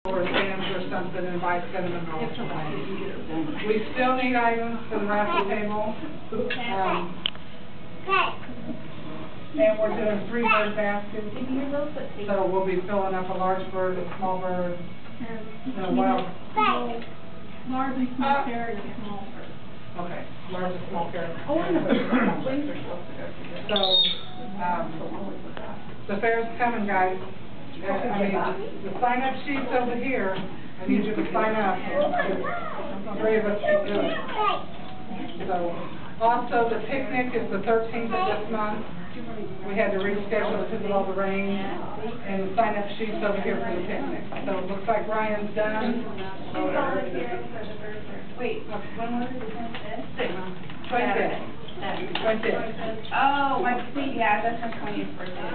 or Sam's or something and buy cinnamon rolls. We still need items for the raffle table. And we're doing 3 bird baskets. So we'll be filling up a large bird, a small bird, and a wild. Large and small carrot and small bird. Okay, large and small carrot. Oh, I know. Wings are supposed to go together. So, the fair's coming, guys. I mean, the sign-up sheet's over here. I need you to sign up. 3 of us can do it. So, also, the picnic is the 13th of this month. We had to reschedule because of all the rain, and the sign-up sheet's over here for the picnic. So it looks like Ryan's done. Wait, when was it? 25th. 25th. Oh, my sweet, yeah, that's my 20th birthday.